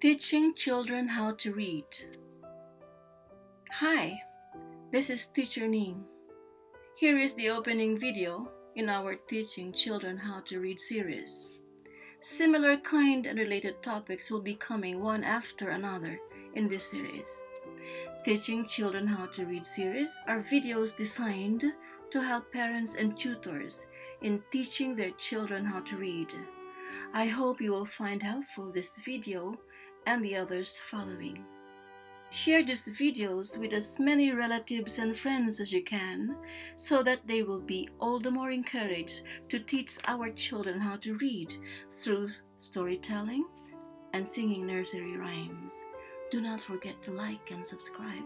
Teaching children how to read. Hi, this is Teacher Ning. Here is the opening video in our Teaching Children How to Read series. Similar kind and related topics will be coming one after another in this series. Teaching Children How to Read series are videos designed to help parents and tutors in teaching their children how to read. I hope you will find helpful this video and the others following. Share these videos with as many relatives and friends as you can so that they will be all the more encouraged to teach our children how to read through storytelling and singing nursery rhymes. Do not forget to like and subscribe.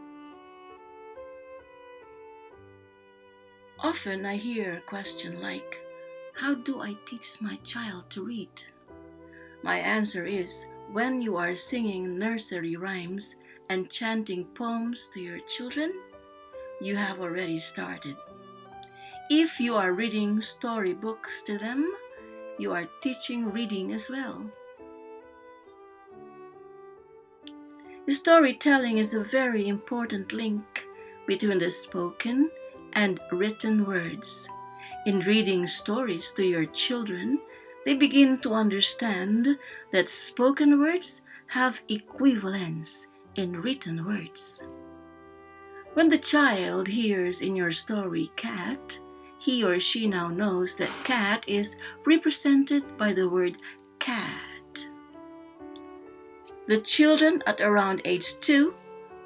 Often I hear a question like, how do I teach my child to read? My answer is, when you are singing nursery rhymes and chanting poems to your children, you have already started. If you are reading storybooks to them, you are teaching reading as well. Storytelling is a very important link between the spoken and written words. In reading stories to your children, they begin to understand that spoken words have equivalence in written words. When the child hears in your story cat, he or she now knows that cat is represented by the word cat. The children at around age 2,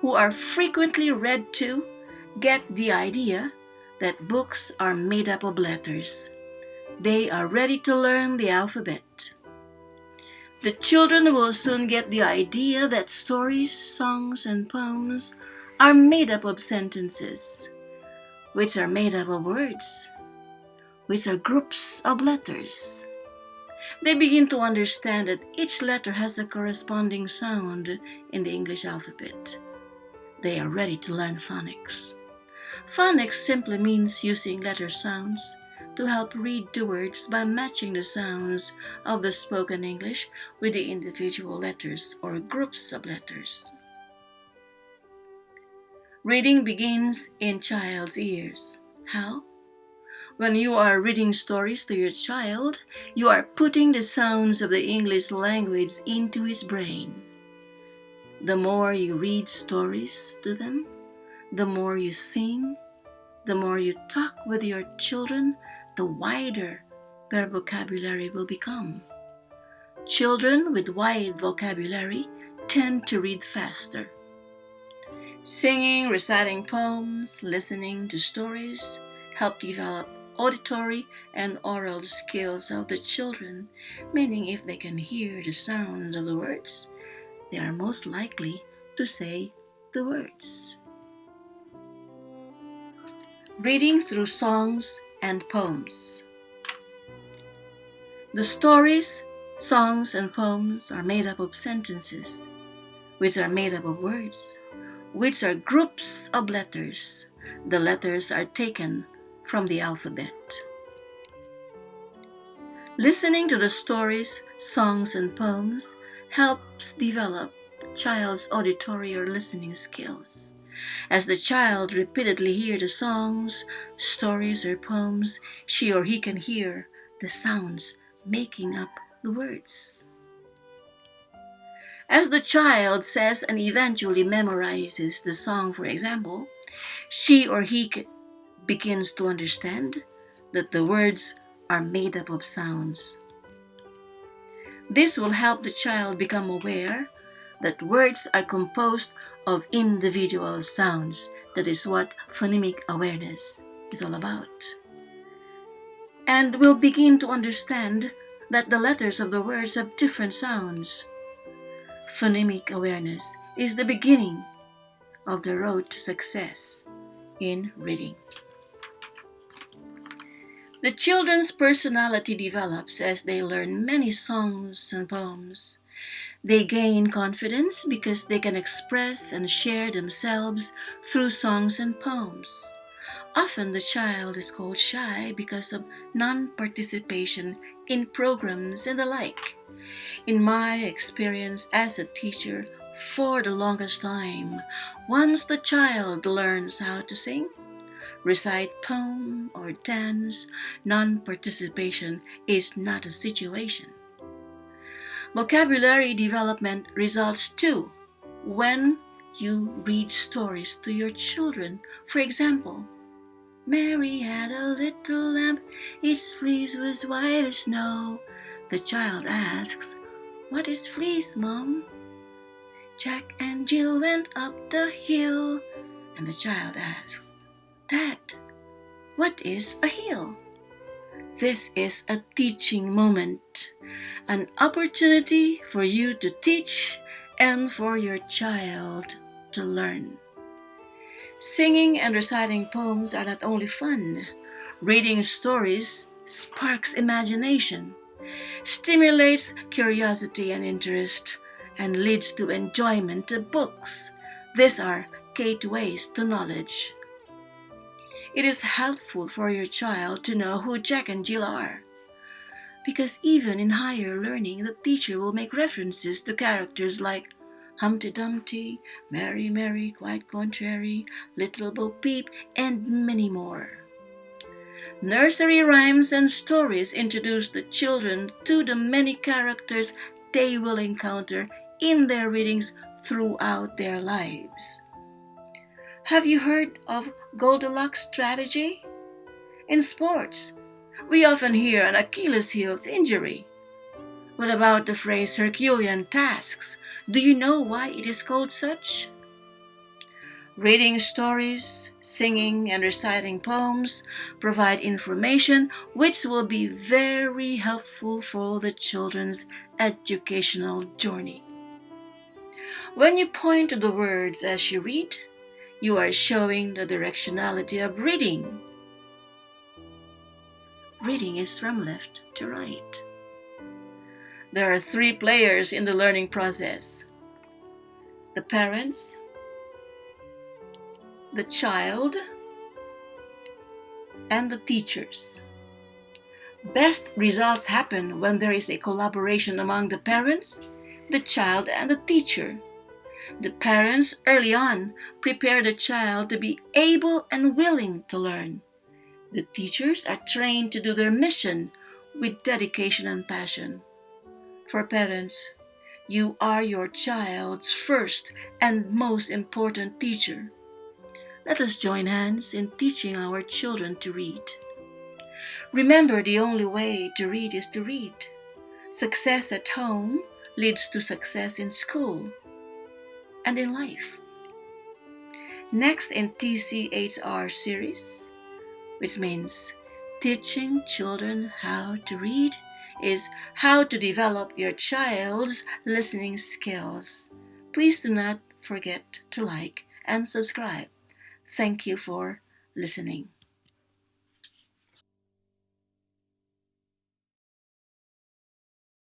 who are frequently read to, get the idea that books are made up of letters. They are ready to learn the alphabet. The children will soon get the idea that stories, songs, and poems are made up of sentences, which are made up of words, which are groups of letters. They begin to understand that each letter has a corresponding sound in the English alphabet. They are ready to learn phonics. Phonics simply means using letter sounds to help read the words by matching the sounds of the spoken English with the individual letters or groups of letters. Reading begins in child's ears. How? When you are reading stories to your child, you are putting the sounds of the English language into his brain. The more you read stories to them, the more you sing, the more you talk with your children, the wider their vocabulary will become. Children with wide vocabulary tend to read faster. Singing, reciting poems, listening to stories help develop auditory and oral skills of the children, meaning if they can hear the sounds of the words, they are most likely to say the words. Reading through songs and poems. The stories, songs, and poems are made up of sentences, which are made up of words, which are groups of letters. The letters are taken from the alphabet. Listening to the stories, songs, and poems helps develop the child's auditory or listening skills. As the child repeatedly hears the songs, stories, or poems, she or he can hear the sounds making up the words. As the child says and eventually memorizes the song, for example, she or he begins to understand that the words are made up of sounds. This will help the child become aware that words are composed of individual sounds. That is what phonemic awareness is all about. And will begin to understand that the letters of the words have different sounds. Phonemic awareness is the beginning of the road to success in reading. The children's personality develops as they learn many songs and poems. They gain confidence because they can express and share themselves through songs and poems. Often the child is called shy because of non-participation in programs and the like. In my experience as a teacher, for the longest time, once the child learns how to sing, recite poem or dance, non-participation is not a situation. Vocabulary development results too when you read stories to your children. For example, Mary had a little lamb, its fleece was white as snow. The child asks, "What is fleece, Mom?" Jack and Jill went up the hill. And the child asks, "Dad, what is a hill?" This is a teaching moment, an opportunity for you to teach and for your child to learn. Singing and reciting poems are not only fun. Reading stories sparks imagination, stimulates curiosity and interest, and leads to enjoyment of books. These are gateways to knowledge. It is helpful for your child to know who Jack and Jill are, because even in higher learning, the teacher will make references to characters like Humpty Dumpty, Mary Mary, Quite Contrary, Little Bo Peep, and many more. Nursery rhymes and stories introduce the children to the many characters they will encounter in their readings throughout their lives. Have you heard of Goldilocks strategy? In sports, we often hear an Achilles heels injury. What about the phrase Herculean tasks? Do you know why it is called such? Reading stories, singing, and reciting poems provide information which will be very helpful for the children's educational journey. When you point to the words as you read, you are showing the directionality of reading. Reading is from left to right. There are 3 players in the learning process: the parents, the child, and the teachers. Best results happen when there is a collaboration among the parents, the child, and the teacher. The parents early on prepare the child to be able and willing to learn. The teachers are trained to do their mission with dedication and passion. For parents, you are your child's first and most important teacher. Let us join hands in teaching our children to read. Remember, the only way to read is to read. Success at home leads to success in school and in life. Next in TCHR series, which means teaching children how to read, is how to develop your child's listening skills. Please do not forget to like and subscribe. Thank you for listening.